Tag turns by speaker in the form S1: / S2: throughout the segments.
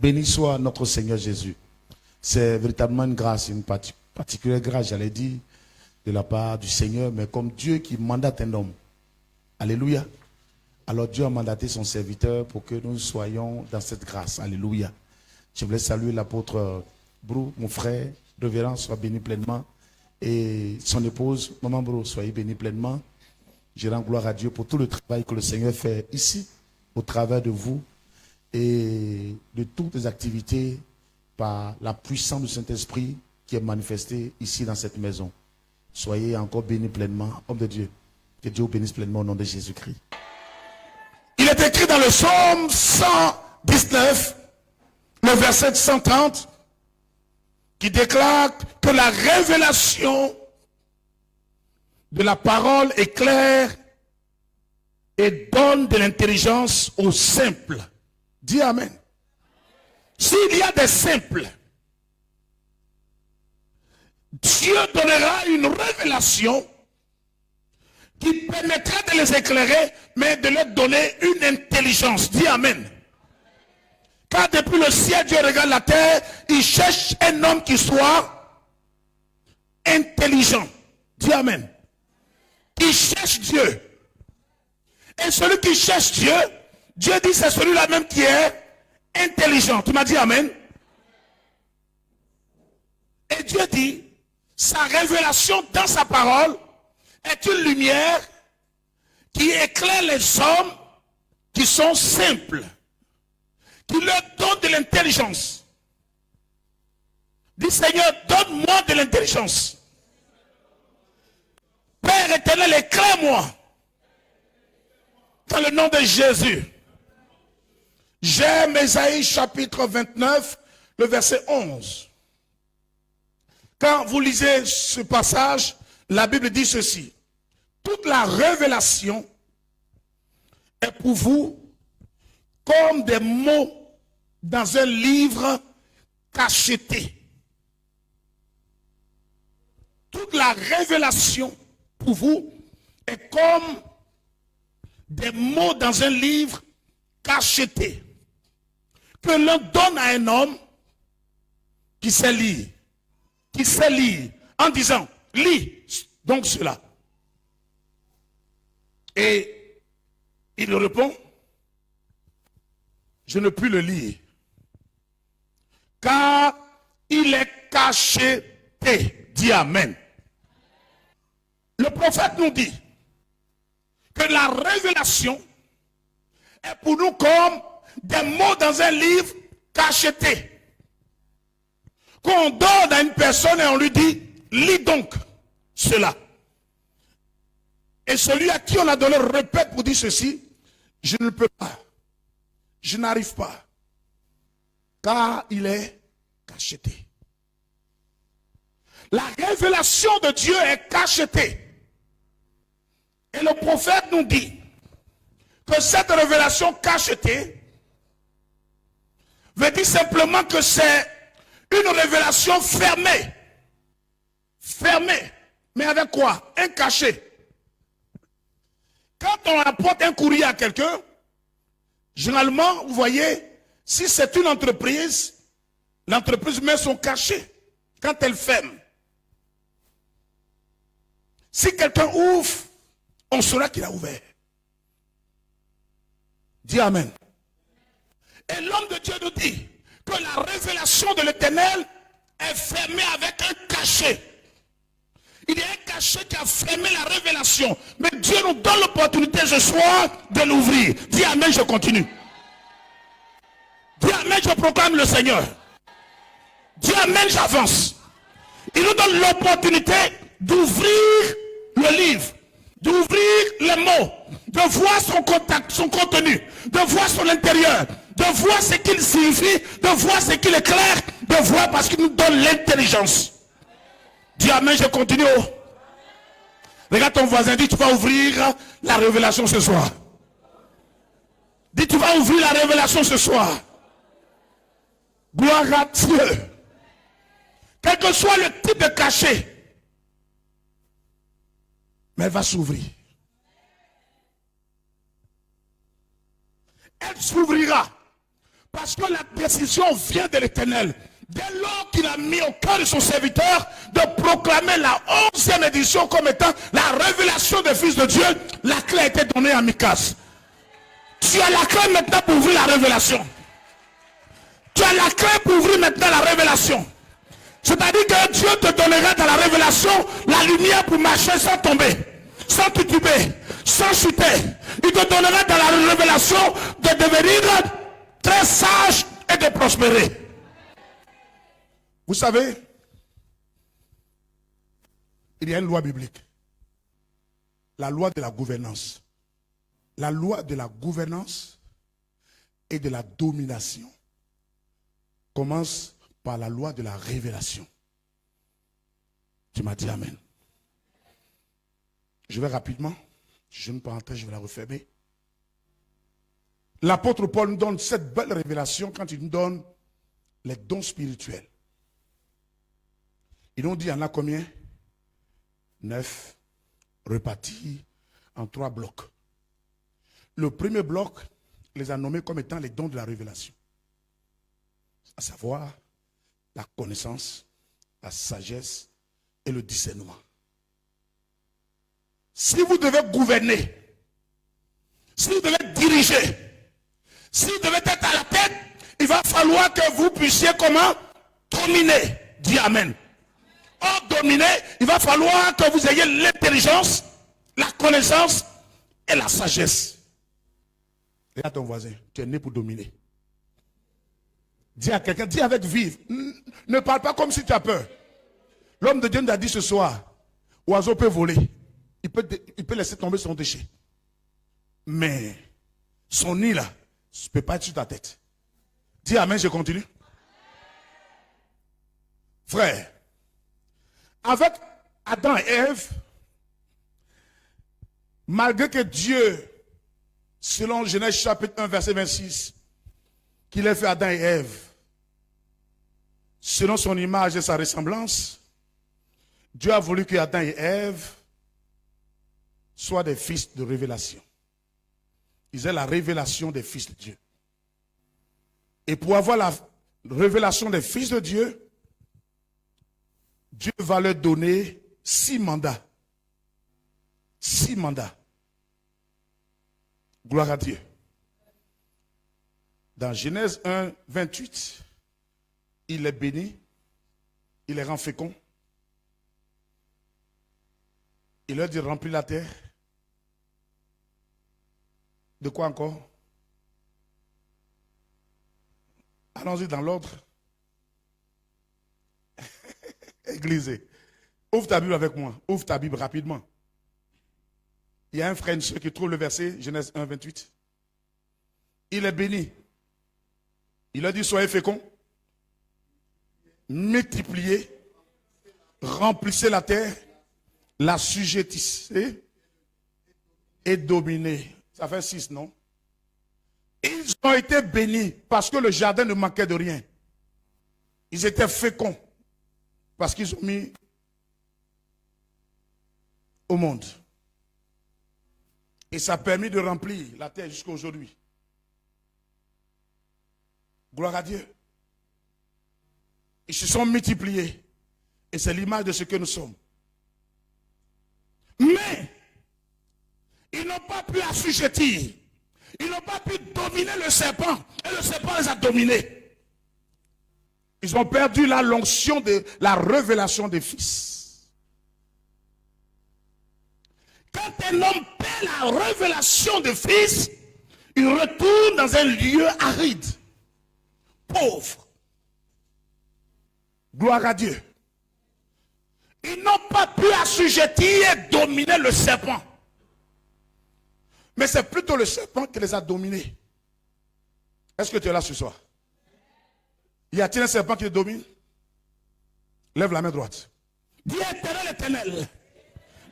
S1: Béni soit notre Seigneur Jésus. C'est véritablement une grâce, une particulière grâce, j'allais dire, de la part du Seigneur, mais comme Dieu qui mandate un homme. Alléluia. Alors Dieu a mandaté son serviteur pour que nous soyons dans cette grâce. Alléluia. Je voulais saluer l'apôtre Brou, mon frère, révérend, soit béni pleinement. Et son épouse, maman Brou, soyez béni pleinement. Je rends gloire à Dieu pour tout le travail que le Seigneur fait ici, au travers de vous et de toutes les activités par la puissance du Saint-Esprit qui est manifestée ici dans cette maison. Soyez encore bénis pleinement, homme de Dieu. Que Dieu vous bénisse pleinement au nom de Jésus-Christ. Il est écrit dans le psaume 119, le verset 130, qui déclare que la révélation de la parole est claire et donne de l'intelligence aux simples. Dis Amen. S'il y a des simples, Dieu donnera une révélation qui permettra de les éclairer, mais de leur donner une intelligence. Dis Amen. Car depuis le ciel, Dieu regarde la terre, il cherche un homme qui soit intelligent. Dis Amen. Il cherche Dieu. Et celui qui cherche Dieu, Dieu dit c'est celui-là même qui est intelligent. Tu m'as dit Amen. Et Dieu dit, sa révélation dans sa parole est une lumière qui éclaire les hommes qui sont simples, qui leur donne de l'intelligence. Dis Seigneur, donne-moi de l'intelligence. Père éternel, éclaire-moi dans le nom de Jésus. J'aime Ésaïe chapitre 29, le verset 11. Quand vous lisez ce passage, la Bible dit ceci. Toute la révélation est pour vous comme des mots dans un livre cacheté. Toute la révélation pour vous est comme des mots dans un livre cacheté que l'on donne à un homme qui sait lire. Qui sait lire en disant, lis donc cela. Et il répond, je ne puis le lire, car il est cacheté. Dis Amen. Le prophète nous dit que la révélation est pour nous comme des mots dans un livre cacheté. Qu'on donne à une personne et on lui dit, lis donc cela. Et celui à qui on a donné répète pour dire ceci, je ne peux pas, je n'arrive pas, car il est cacheté. La révélation de Dieu est cachetée. Et le prophète nous dit que cette révélation cachetée veut dire simplement que c'est une révélation fermée. Fermée. Mais avec quoi? Un cachet. Quand on apporte un courrier à quelqu'un, généralement, vous voyez, si c'est une entreprise, l'entreprise met son cachet quand elle ferme. Si quelqu'un ouvre, on saura qu'il a ouvert. Dis Amen. Et l'homme de Dieu nous dit que la révélation de l'Éternel est fermée avec un cachet. Il y a un cachet qui a fermé la révélation. Mais Dieu nous donne l'opportunité ce soir de l'ouvrir. Dis Amen, je continue. Dis Amen, je proclame le Seigneur. Dis Amen, j'avance. Il nous donne l'opportunité d'ouvrir le livre, d'ouvrir les mots, de voir son contact, son contenu, de voir son intérieur, de voir ce qu'il signifie, de voir ce qu'il éclaire, de voir parce qu'il nous donne l'intelligence. Dis Amen, je continue. Regarde ton voisin, dis tu vas ouvrir la révélation ce soir. Dis tu vas ouvrir la révélation ce soir. Gloire à Dieu. Quel que soit le type de cachet, mais elle va s'ouvrir. Elle s'ouvrira Parce que la décision vient de l'Éternel. Dès lors qu'il a mis au cœur de son serviteur de proclamer la 11e édition comme étant la révélation des fils de Dieu, la clé a été donnée à Mikas. Tu as la clé maintenant pour ouvrir la révélation. Tu as la clé pour ouvrir maintenant la révélation. C'est-à-dire que Dieu te donnera dans la révélation la lumière pour marcher sans tomber, sans tituber, sans chuter. Il te donnera dans la révélation de devenir très sage et de prospérer. Vous savez, il y a une loi biblique. La loi de la gouvernance. La loi de la gouvernance et de la domination commence par la loi de la révélation. Tu m'as dit amen. Je vais rapidement. Je ne peux pas entrer, je vais la refermer. L'apôtre Paul nous donne cette belle révélation quand il nous donne les dons spirituels. Ils nous dit, il y en a combien? 9, repartis en 3 blocs. Le premier bloc les a nommés comme étant les dons de la révélation. À savoir, la connaissance, la sagesse et le discernement. Si vous devez gouverner, si vous devez diriger, si vous devez être à la tête, il va falloir que vous puissiez comment? Dominer. Dis amen. Or, dominer, il va falloir que vous ayez l'intelligence, la connaissance et la sagesse. Et à ton voisin, tu es né pour dominer. Dis à quelqu'un, dis avec vive. Ne parle pas comme si tu as peur. L'homme de Dieu nous a dit ce soir, oiseau peut voler. Il peut laisser tomber son déchet. Mais son nid là, ne peut pas être sur ta tête. Dis amen, je continue. Frère, avec Adam et Ève, malgré que Dieu, selon Genèse chapitre 1, verset 26, qu'il ait fait Adam et Ève, selon son image et sa ressemblance, Dieu a voulu que Adam et Ève soient des fils de révélation. Ils aient la révélation des fils de Dieu. Et pour avoir la révélation des fils de Dieu, Dieu va leur donner 6 mandats. 6 mandats. Gloire à Dieu. Dans Genèse 1, 28, il est béni, il les rend féconds. Il leur dit remplis la terre. De quoi encore? Allons-y dans l'ordre. Église, ouvre ta Bible avec moi. Ouvre ta Bible rapidement. Il y a un frère et qui trouve le verset, Genèse 1, 28. Il est béni. Il a dit soyez féconds, multipliez, remplissez la terre, la sujettissez et dominez. Ça fait 6, non? Ils ont été bénis parce que le jardin ne manquait de rien. Ils étaient féconds parce qu'ils ont mis au monde. Et ça a permis de remplir la terre jusqu'à aujourd'hui. Gloire à Dieu. Ils se sont multipliés. Et c'est l'image de ce que nous sommes. Mais, ils n'ont pas pu assujettir. Ils n'ont pas pu dominer le serpent. Et le serpent les a dominés. Ils ont perdu la l'onction de la révélation des fils. Quand un homme perd la révélation des fils, il retourne dans un lieu aride, pauvre. Gloire à Dieu. Ils n'ont pas pu assujettir et dominer le serpent. Mais c'est plutôt le serpent qui les a dominés. Est-ce que tu es là ce soir? Y a-t-il un serpent qui les domine? Lève la main droite. Dis Éternel, Éternel,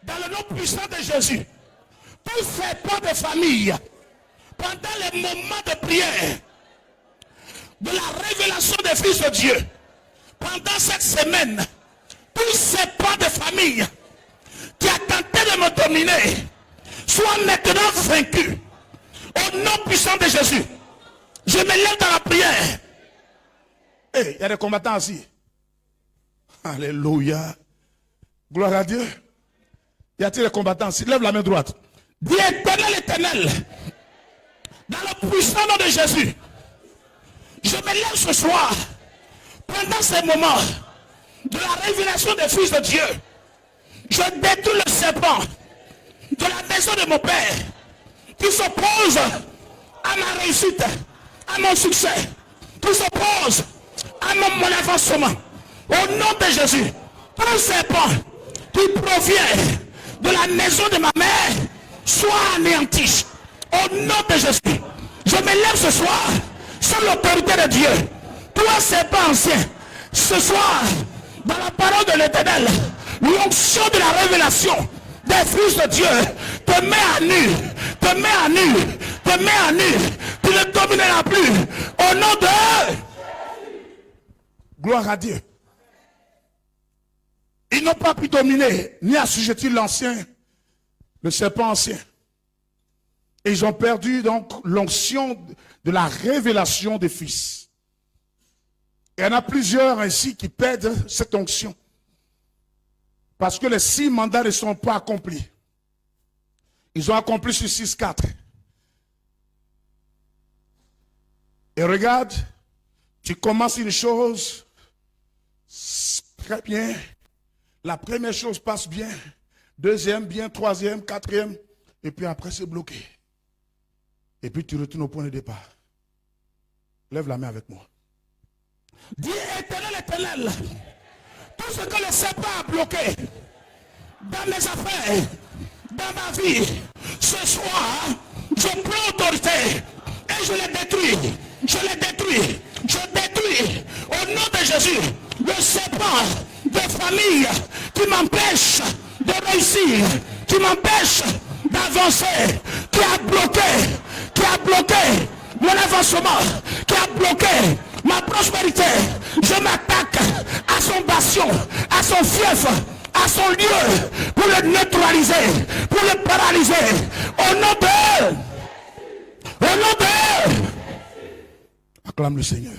S1: dans le nom puissant de Jésus, tout serpent de famille, pendant les moments de prière, de la révélation des fils de Dieu, pendant cette semaine, tout serpent de famille qui a tenté de me dominer, soit maintenant vaincu. Au nom puissant de Jésus, Je me lève dans la prière. Il y a des combattants aussi. Alléluia. Gloire à Dieu. Y a-t-il des combattants ici? Lève la main droite. Dis éternel, éternel. Dans le puissant nom de Jésus. Je me lève ce soir. Pendant ces moments de la révélation des fils de Dieu. Je détruis le serpent de la maison de mon père. Qui s'oppose à ma réussite. À mon succès. Qui s'oppose à mon avancement. Au nom de Jésus. Tout serpent qui provient de la maison de ma mère soit anéanti. Au nom de Jésus. Je me lève ce soir sous l'autorité de Dieu. Toi, serpent ancien, ce soir, dans la parole de l'Éternel, l'onction de la révélation des fils de Dieu te met à nu, te met à nu, te met à nu. Tu ne domineras plus. Au nom de... Gloire à Dieu. Ils n'ont pas pu dominer ni assujettir l'ancien, le serpent ancien. Et ils ont perdu donc l'onction de la révélation des fils. Et il y en a plusieurs ainsi qui perdent cette onction. Parce que les 6 mandats ne sont pas accomplis. Ils ont accompli sur 6, 4. Et regarde, tu commences une chose très bien. La première chose passe bien, deuxième bien, troisième, quatrième, et puis après c'est bloqué. Et puis tu retournes au point de départ. Lève la main avec moi. Dis éternel, éternel, tout ce que le serpent a bloqué dans mes affaires, dans ma vie, ce soir, je prends autorité et je les détruis. Je les détruis. Je détruis au nom de Jésus le serpent de famille qui m'empêche de réussir, qui m'empêche d'avancer, qui a bloqué mon avancement, qui a bloqué ma prospérité. Je m'attaque à son bastion, à son fief, à son lieu, pour le neutraliser, pour le paralyser. Au nom de... Au nom de... Acclame le Seigneur.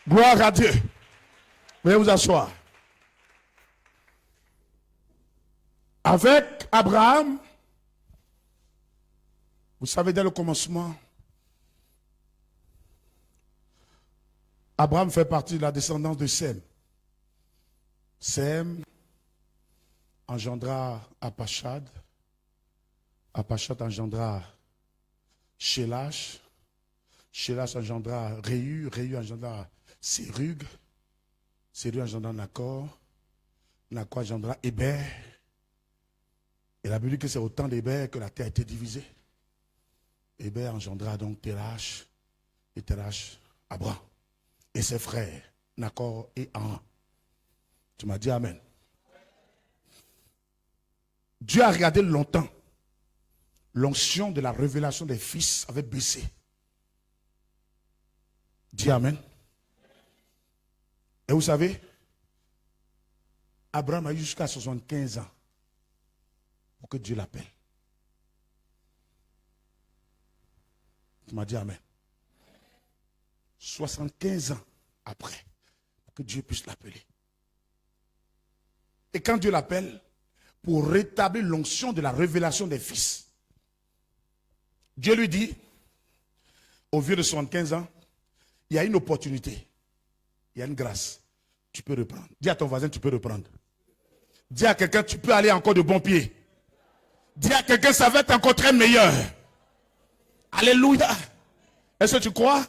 S1: Gloire à Dieu. Veuillez vous asseoir. Avec Abraham, vous savez, dès le commencement, Abraham fait partie de la descendance de Sem. Sem engendra Apachad. Apachad engendra Shélach. Shélach engendra Réu. Réu engendra Sérug. Sérug engendra Nakor. Nakor engendra Héber. Et la Bible dit que c'est au temps d'Héber que la terre a été divisée. Héber engendra donc Térach. Et Térach, Abraham. Et ses frères, Nakor et Haran. Tu m'as dit Amen. Dieu a regardé longtemps. L'onction de la révélation des fils avait baissé. Dis Amen. Et vous savez, Abraham a eu jusqu'à 75 ans pour que Dieu l'appelle. Tu m'as dit Amen. 75 ans après, pour que Dieu puisse l'appeler. Et quand Dieu l'appelle, pour rétablir l'onction de la révélation des fils, Dieu lui dit, au vieux de 75 ans, il y a une opportunité, il y a une grâce, tu peux reprendre. Dis à ton voisin, tu peux reprendre. Dis à quelqu'un, tu peux aller encore de bon pied. Dis à quelqu'un, ça va être encore très meilleur. Alléluia. Est-ce que tu crois?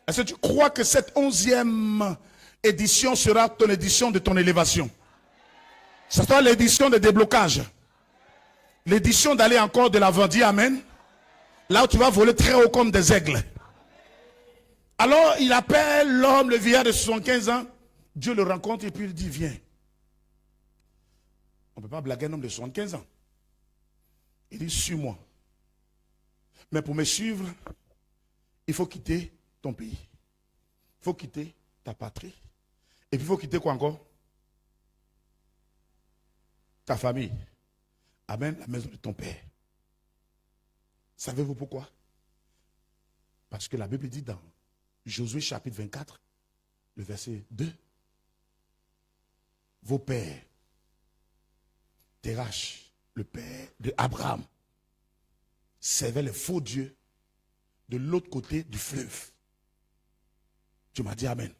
S1: Est-ce que tu crois que cette 11e édition sera ton édition de ton élévation? Ce sera l'édition de déblocage. L'édition d'aller encore de l'avant. Dis Amen. Là où tu vas voler très haut comme des aigles. Alors il appelle l'homme, le vieillard de 75 ans. Dieu le rencontre et puis il dit viens. On ne peut pas blaguer un homme de 75 ans. Il dit suis-moi. Mais pour me suivre, il faut quitter ton pays. Il faut quitter ta patrie. Et puis il faut quitter quoi encore? Ta famille. Amen, la maison de ton père. Savez-vous pourquoi? Parce que la Bible dit dans Josué chapitre 24, le verset 2, vos pères, Térache, le père d'Abraham, servaient les faux dieux de l'autre côté du fleuve. Tu m'as dit Amen.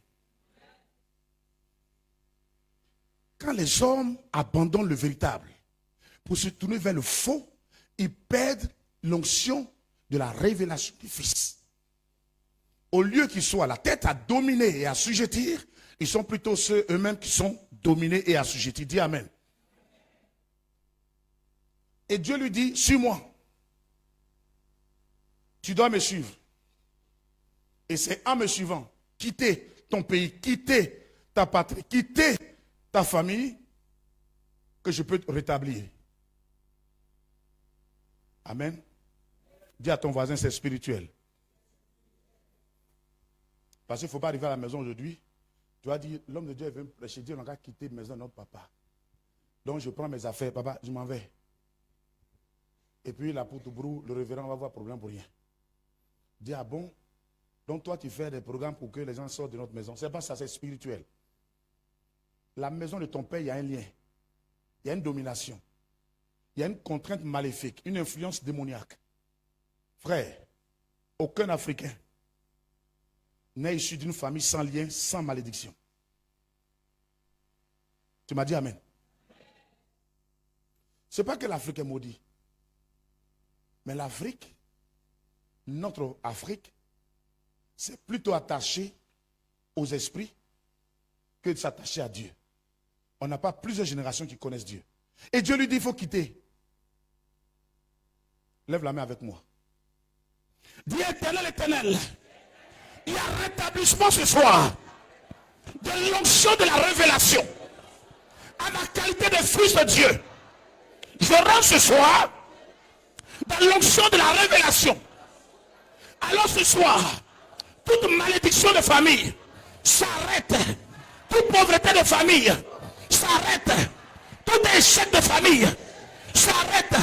S1: Quand les hommes abandonnent le véritable pour se tourner vers le faux, ils perdent l'onction de la révélation du Fils. Au lieu qu'ils soient la tête à dominer et à assujettir, ils sont plutôt ceux eux-mêmes qui sont dominés et assujettis. Dis Amen. Et Dieu lui dit, suis-moi. Tu dois me suivre. Et c'est en me suivant, quitter ton pays, quitter ta patrie, quitter ta famille, que je peux te rétablir. Amen. Dis à ton voisin, c'est spirituel. Parce qu'il ne faut pas arriver à la maison aujourd'hui. Tu vas dire, l'homme de Dieu veut me prêcher. Dieu n'a qu'à quitter la maison de notre papa. Donc je prends mes affaires. Papa, je m'en vais. Et puis la poutre brou, le révérend va avoir problème pour rien. Dis, ah bon? Donc toi tu fais des programmes pour que les gens sortent de notre maison. C'est pas ça, c'est spirituel. La maison de ton père, il y a un lien. Il y a une domination. Il y a une contrainte maléfique, une influence démoniaque. Frère, aucun Africain n'est issu d'une famille sans lien, sans malédiction. Tu m'as dit Amen. Ce n'est pas que l'Afrique est maudite. Mais l'Afrique, notre Afrique, c'est plutôt attaché aux esprits que de s'attacher à Dieu. On n'a pas plusieurs générations qui connaissent Dieu. Et Dieu lui dit, il faut quitter. Lève la main avec moi. Dis Éternel, Éternel, il y a un rétablissement ce soir de l'onction de la révélation à ma qualité de fils de Dieu. Je rentre ce soir dans l'onction de la révélation. Alors ce soir, toute malédiction de famille s'arrête. Toute pauvreté de famille s'arrête. Tout échec de famille s'arrête.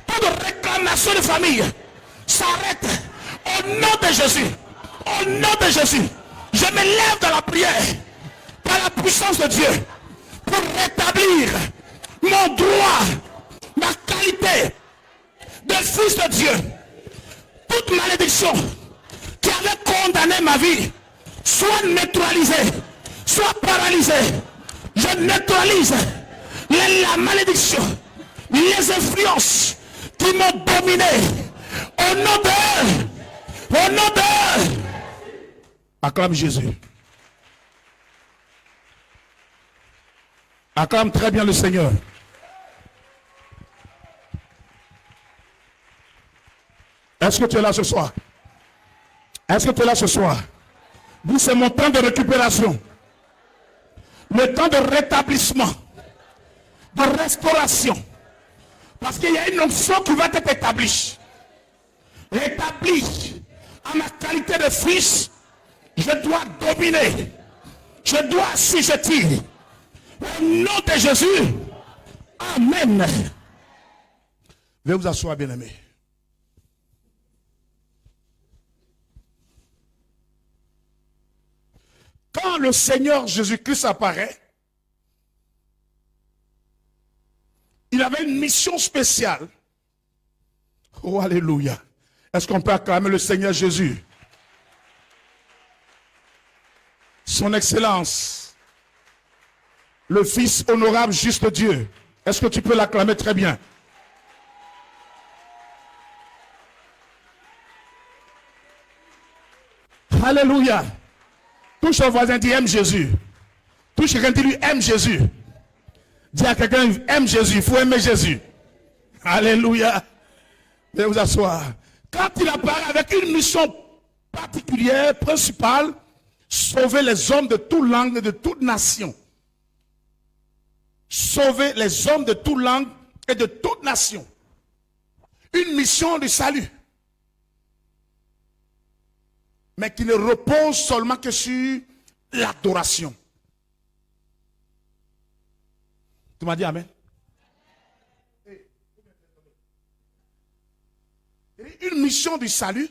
S1: Toute réclamation de famille s'arrête. Au nom de Jésus. Au nom de Jésus. Je me lève dans la prière par la puissance de Dieu pour rétablir mon droit, ma qualité de fils de Dieu. Toute malédiction qui avait condamné ma vie soit neutralisée, soit paralysée. Je neutralise la malédiction, les influences qui m'ont dominé. Au nom de, au nom de. Acclame Jésus. Acclame très bien le Seigneur. Est-ce que tu es là ce soir? Est-ce que tu es là ce soir? Dis, c'est mon temps de récupération. Le temps de rétablissement. De restauration. Parce qu'il y a une onction qui va être établie. Établie à ma qualité de fils. Je dois dominer. Je dois assujettir. Au nom de Jésus. Amen. Veuillez vous asseoir, bien-aimés. Quand le Seigneur Jésus-Christ apparaît, il avait une mission spéciale. Oh, alléluia. Est-ce qu'on peut acclamer le Seigneur Jésus? Son Excellence, le Fils honorable, juste Dieu. Est-ce que tu peux l'acclamer très bien? Alléluia. Touche ton voisin, dis aime Jésus. Touche quelqu'un, dis lui aime Jésus. Dis à quelqu'un, aime Jésus, il faut aimer Jésus. Alléluia. Veuillez vous asseoir. Quand il apparaît avec une mission particulière, principale, sauver les hommes de toute langue et de toute nation. Sauver les hommes de toute langue et de toute nation. Une mission de salut. Mais qui ne repose seulement que sur l'adoration. Tu m'as dit amen? une mission du salut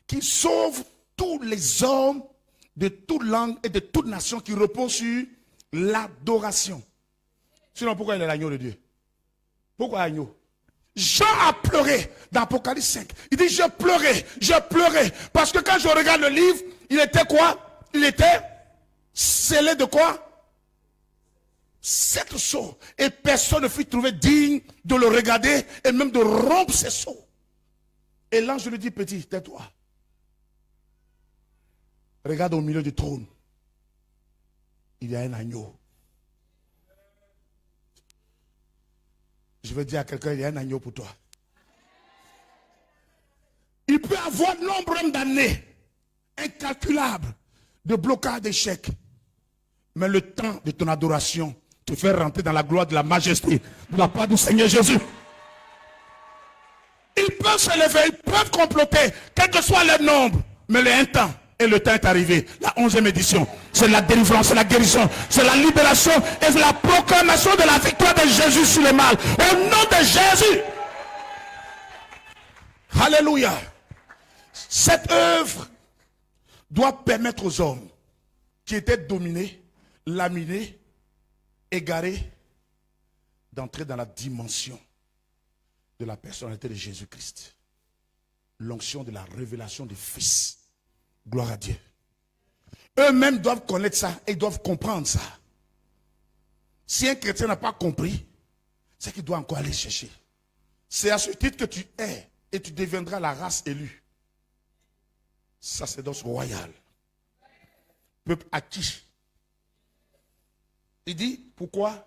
S1: qui sauve tous les hommes de toute langue et de toute nation qui repose sur l'adoration. Sinon, pourquoi il est l'agneau de Dieu? Pourquoi agneau? Jean a pleuré dans Apocalypse 5. Il dit, je pleurais. Parce que quand je regarde le livre, il était quoi? Il était scellé de quoi? 7 sceaux. Et personne ne fut trouvé digne de le regarder et même de rompre ses sceaux. Et l'ange lui dit, petit, tais-toi. Regarde au milieu du trône. Il y a un agneau. Je veux dire à quelqu'un, il y a un agneau pour toi. Il peut avoir nombre d'années, incalculable, de blocage d'échecs. Mais le temps de ton adoration te fait rentrer dans la gloire de la majesté de la part du Seigneur Jésus. Ils peuvent se lever, ils peuvent comploter, quel que soit leur nombre. Mais le temps, et le temps est arrivé. La 11e édition, c'est la délivrance, c'est la guérison, c'est la libération et c'est la proclamation de la victoire de Jésus sur le mal. Au nom de Jésus. Alléluia. Cette œuvre doit permettre aux hommes qui étaient dominés, laminés, égarés, d'entrer dans la dimension de la personnalité de Jésus-Christ. L'onction de la révélation du Fils. Gloire à Dieu. Eux-mêmes doivent connaître ça et doivent comprendre ça. Si un chrétien n'a pas compris, c'est qu'il doit encore aller chercher. C'est à ce titre que tu es et tu deviendras la race élue. Sacerdoce royal. Peuple acquis. Il dit, pourquoi?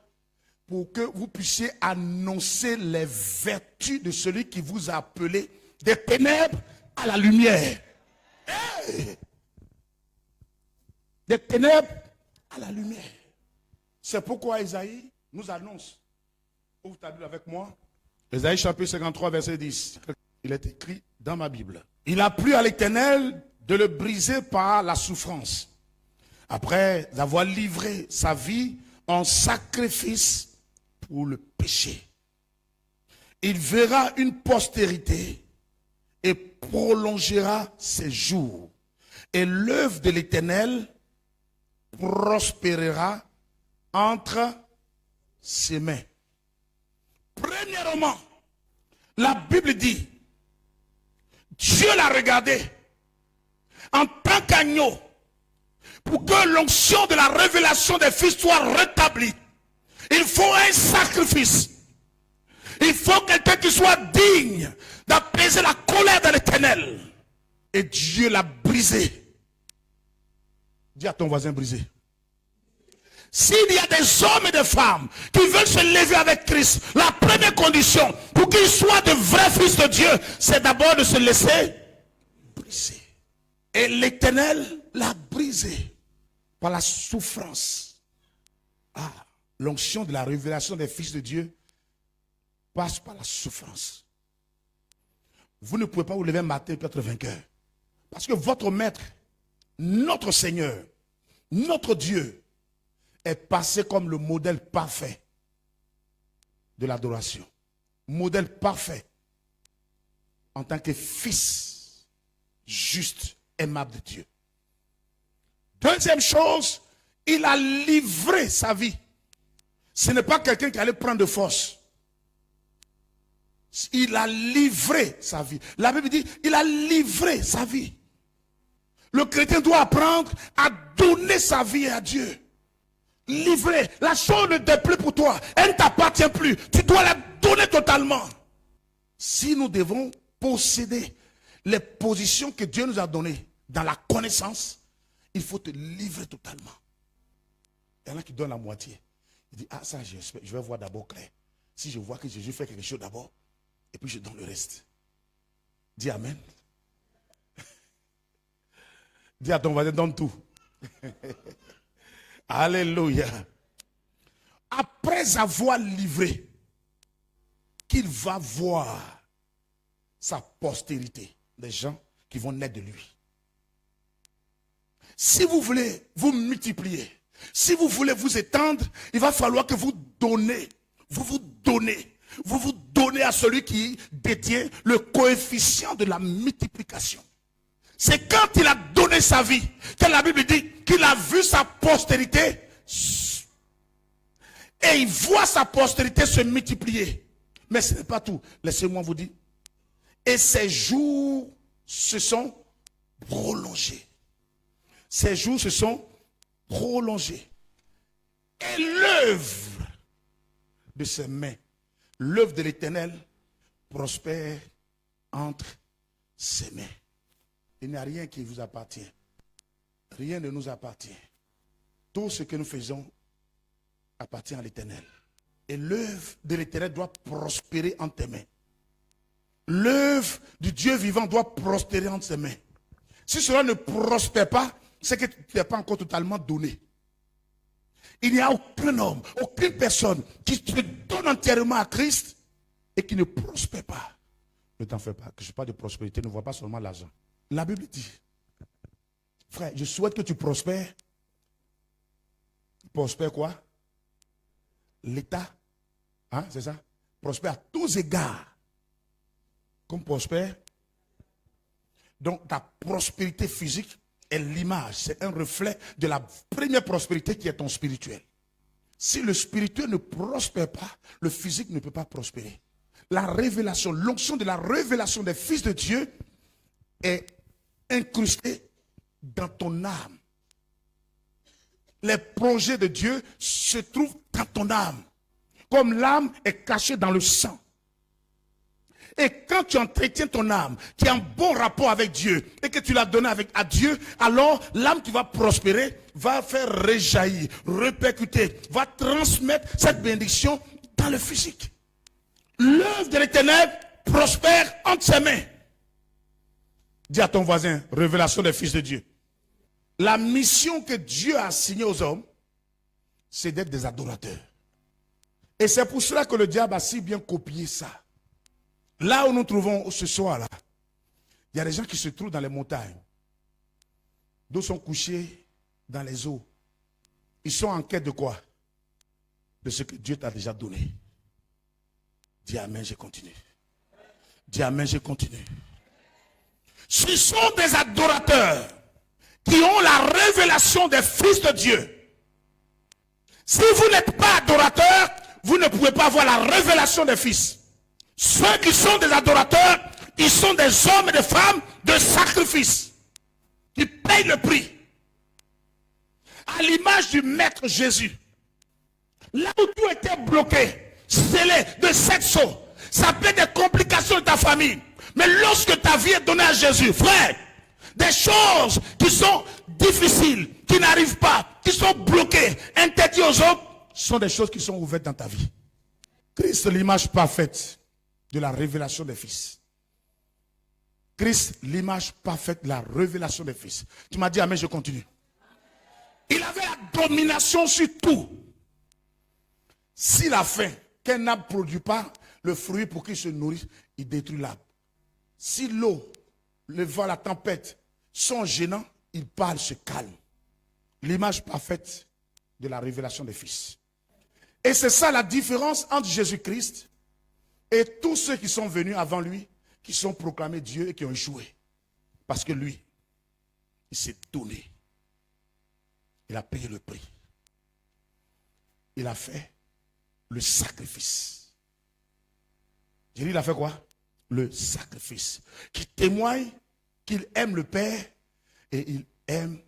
S1: Pour que vous puissiez annoncer les vertus de celui qui vous a appelé des ténèbres à la lumière. Hey! Des ténèbres à la lumière. C'est pourquoi Isaïe nous annonce. Ouvre ta Bible avec moi. Isaïe chapitre 53 verset 10. Il est écrit dans ma Bible. Il a plu à l'Éternel de le briser par la souffrance. Après avoir livré sa vie en sacrifice pour le péché. Il verra une postérité et prolongera ses jours. Et l'œuvre de l'Éternel prospérera entre ses mains. Premièrement, la Bible dit, Dieu l'a regardé en tant qu'agneau pour que l'onction de la révélation des fils soit rétablie. Il faut un sacrifice. Il faut quelqu'un qui soit digne d'apaiser la colère de l'Éternel. Et Dieu l'a brisé. Dis à ton voisin brisé. S'il y a des hommes et des femmes qui veulent se lever avec Christ, la première condition pour qu'ils soient de vrais fils de Dieu, c'est d'abord de se laisser briser. Et l'Éternel l'a brisé par la souffrance. Ah, l'onction de la révélation des fils de Dieu passe par la souffrance. Vous ne pouvez pas vous lever un matin et être vainqueur. Parce que votre maître, notre Seigneur, notre Dieu, est passé comme le modèle parfait de l'adoration. Modèle parfait en tant que fils juste, aimable de Dieu. Deuxième chose, il a livré sa vie. Ce n'est pas quelqu'un qui allait prendre de force. Il a livré sa vie. La Bible dit, il a livré sa vie. Le chrétien doit apprendre à donner sa vie à Dieu. Livrer. La chose ne t'est plus pour toi. Elle ne t'appartient plus. Tu dois la donner totalement. Si nous devons posséder les positions que Dieu nous a données dans la connaissance, il faut te livrer totalement. Il y en a qui donnent la moitié. Il dit, ah ça, je vais voir d'abord clair. Si je vois que Jésus fait quelque chose d'abord, et puis je donne le reste. Dis amen. Dis à ton voisin, donne tout. Alléluia. Après avoir livré, qu'il va voir sa postérité, des gens qui vont naître de lui. Si vous voulez vous multiplier, si vous voulez vous étendre, il va falloir que vous donnez, vous vous donnez donné à celui qui détient le coefficient de la multiplication. C'est quand il a donné sa vie que la Bible dit qu'il a vu sa postérité et il voit sa postérité se multiplier. Mais ce n'est pas tout. Laissez-moi vous dire. Et ses jours se sont prolongés. Ses jours se sont prolongés. Et l'œuvre de ses mains, l'œuvre de l'Éternel, prospère entre ses mains. Il n'y a rien qui vous appartient. Rien ne nous appartient. Tout ce que nous faisons appartient à l'Éternel. Et l'œuvre de l'Éternel doit prospérer entre tes mains. L'œuvre du Dieu vivant doit prospérer entre ses mains. Si cela ne prospère pas, c'est que tu n'es pas encore totalement donné. Il n'y a aucun homme, aucune personne qui se donne entièrement à Christ et qui ne prospère pas. Ne t'en fais pas, que je parle de prospérité, ne vois pas seulement l'argent. La Bible dit, frère, je souhaite que tu prospères. Prospère quoi? L'état, hein, c'est ça? Prospère à tous égards. Comme prospère. Donc ta prospérité physique est l'image, c'est un reflet de la première prospérité qui est ton spirituel. Si le spirituel ne prospère pas, le physique ne peut pas prospérer. La révélation, l'onction de la révélation des fils de Dieu est incrustée dans ton âme. Les projets de Dieu se trouvent dans ton âme. Comme l'âme est cachée dans le sang. Et quand tu entretiens ton âme, qui a un bon rapport avec Dieu, et que tu l'as donné à Dieu, alors l'âme qui va prospérer va faire réjaillir, répercuter, va transmettre cette bénédiction dans le physique. L'œuvre de l'Éternel prospère entre ses mains. Dis à ton voisin, révélation des fils de Dieu. La mission que Dieu a assignée aux hommes, c'est d'être des adorateurs. Et c'est pour cela que le diable a si bien copié ça. Là où nous trouvons ce soir-là, il y a des gens qui se trouvent dans les montagnes. D'autres sont couchés dans les eaux. Ils sont en quête de quoi? De ce que Dieu t'a déjà donné. Dis amen, je continue. Dis amen, je continue. Ce sont des adorateurs qui ont la révélation des fils de Dieu. Si vous n'êtes pas adorateur, vous ne pouvez pas avoir la révélation des fils. Ceux qui sont des adorateurs, ils sont des hommes et des femmes de sacrifice. Qui payent le prix. À l'image du Maître Jésus. Là où tout était bloqué, scellé de 7 sceaux, ça peut être des complications de ta famille. Mais lorsque ta vie est donnée à Jésus, frère, des choses qui sont difficiles, qui n'arrivent pas, qui sont bloquées, interdites aux hommes, sont des choses qui sont ouvertes dans ta vie. Christ, l'image parfaite de la révélation des fils. Christ, l'image parfaite de la révélation des fils. Tu m'as dit amen, je continue. Il avait la domination sur tout. S'il a faim, qu'un arbre ne produit pas le fruit pour qu'il se nourrisse, il détruit l'arbre. Si l'eau, le vent, la tempête sont gênants, il parle, se calme. L'image parfaite de la révélation des fils. Et c'est ça la différence entre Jésus-Christ et tous ceux qui sont venus avant lui, qui sont proclamés Dieu et qui ont échoué. Parce que lui, il s'est donné. Il a payé le prix. Il a fait le sacrifice. J'ai dit, il a fait quoi? Le sacrifice. Qui témoigne qu'il aime le Père et il aime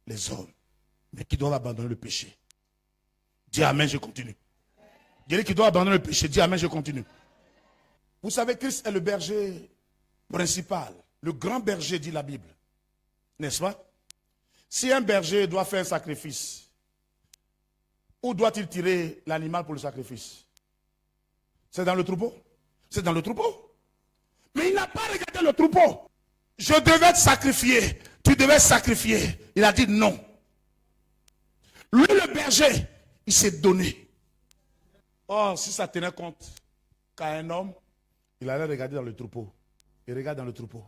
S1: les hommes. Mais qui doivent abandonner le péché. Dis amen, je continue. J'ai dit qu'il doit abandonner le péché. Dis amen, je continue. Vous savez, Christ est le berger principal. Le grand berger, dit la Bible. N'est-ce pas? Si un berger doit faire un sacrifice, où doit-il tirer l'animal pour le sacrifice? C'est dans le troupeau? C'est dans le troupeau. Mais il n'a pas regardé le troupeau. Je devais te sacrifier. Tu devais sacrifier. Il a dit non. Lui, le berger, il s'est donné. Or, si ça tenait compte qu'à un homme, il allait regarder dans le troupeau. Il regarde dans le troupeau.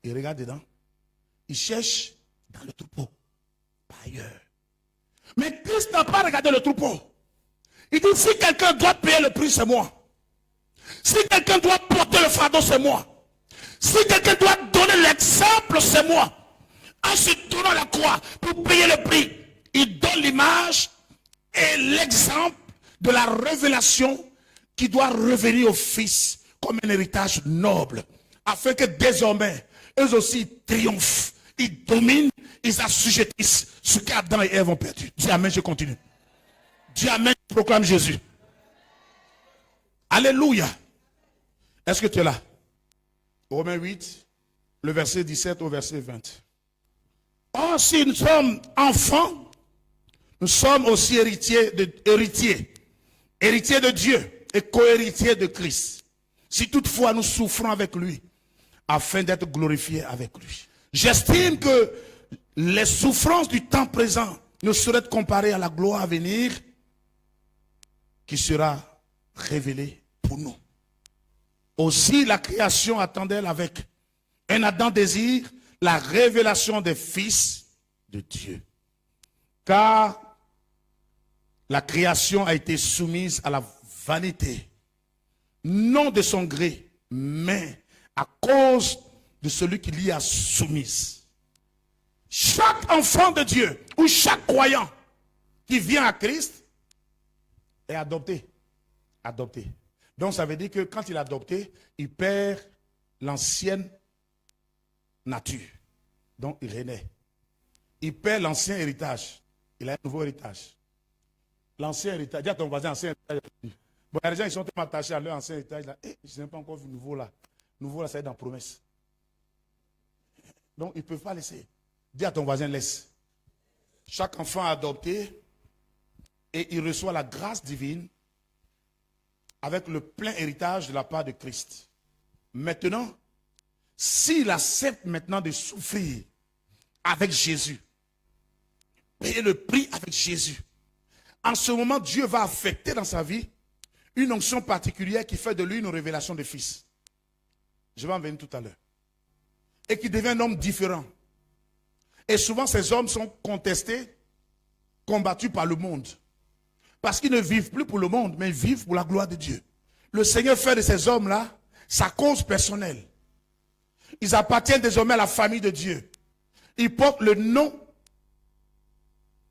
S1: Il regarde dedans. Il cherche dans le troupeau. Pas ailleurs. Mais Christ n'a pas regardé le troupeau. Il dit, si quelqu'un doit payer le prix, c'est moi. Si quelqu'un doit porter le fardeau, c'est moi. Si quelqu'un doit donner l'exemple, c'est moi. En se tournant la croix pour payer le prix, il donne l'image et l'exemple de la révélation qui doit revenir au Fils comme un héritage noble, afin que désormais, eux aussi triomphent, ils dominent, ils assujettissent ce qu'Adam et Ève ont perdu. Dis amen, je continue. Dis amen, je proclame Jésus. Alléluia. Est-ce que tu es là? Romains 8, le verset 17 au verset 20. Or, si nous sommes enfants, nous sommes aussi héritiers de Dieu et co-héritiers de Christ. Si toutefois nous souffrons avec lui, afin d'être glorifiés avec lui. J'estime que les souffrances du temps présent ne sauraient être comparées à la gloire à venir qui sera révélée pour nous. Aussi la création attendait avec un ardent désir la révélation des fils de Dieu. Car la création a été soumise à la vanité, non de son gré, mais à cause de celui qui l'y a soumise. Chaque enfant de Dieu ou chaque croyant qui vient à Christ est adopté. Adopté. Donc ça veut dire que quand il est adopté, il perd l'ancienne nature. Donc il renaît. Il perd l'ancien héritage. Il a un nouveau héritage. L'ancien héritage. Dis à ton voisin, ancien héritage. Bon, les gens ils sont tellement attachés à leur ancien héritage. Là. Je n'ai pas encore vu nouveau là. Nouveau là, ça va être dans la promesse. Donc ils ne peuvent pas laisser. Dis à ton voisin, laisse. Chaque enfant adopté et il reçoit la grâce divine avec le plein héritage de la part de Christ. Maintenant, s'il accepte maintenant de souffrir avec Jésus, payer le prix avec Jésus, en ce moment, Dieu va affecter dans sa vie une onction particulière qui fait de lui une révélation de fils. Je vais en venir tout à l'heure. Et qui devient un homme différent. Et souvent, ces hommes sont contestés, combattus par le monde. Parce qu'ils ne vivent plus pour le monde, mais ils vivent pour la gloire de Dieu. Le Seigneur fait de ces hommes-là sa cause personnelle. Ils appartiennent désormais à la famille de Dieu. Ils portent le nom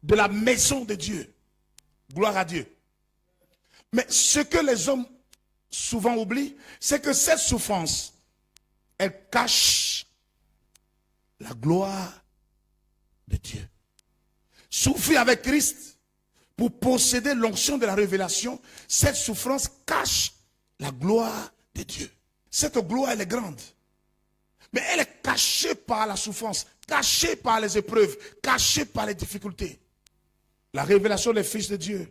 S1: de la maison de Dieu. Gloire à Dieu. Mais ce que les hommes souvent oublient, c'est que cette souffrance, elle cache la gloire de Dieu. Souffrir avec Christ pour posséder l'onction de la révélation, cette souffrance cache la gloire de Dieu. Cette gloire, elle est grande. Mais elle est cachée par la souffrance, cachée par les épreuves, cachée par les difficultés. La révélation des fils de Dieu,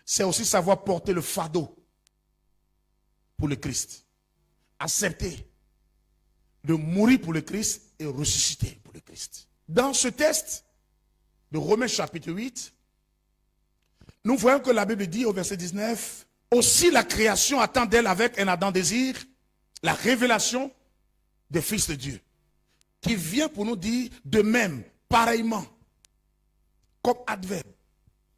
S1: c'est aussi savoir porter le fardeau pour le Christ. Accepter de mourir pour le Christ et ressusciter pour le Christ. Dans ce texte de Romains chapitre 8, nous voyons que la Bible dit au verset 19, « Aussi la création attend d'elle avec un ardent désir la révélation des fils de Dieu. » Qui vient pour nous dire de même, pareillement, comme adverbe,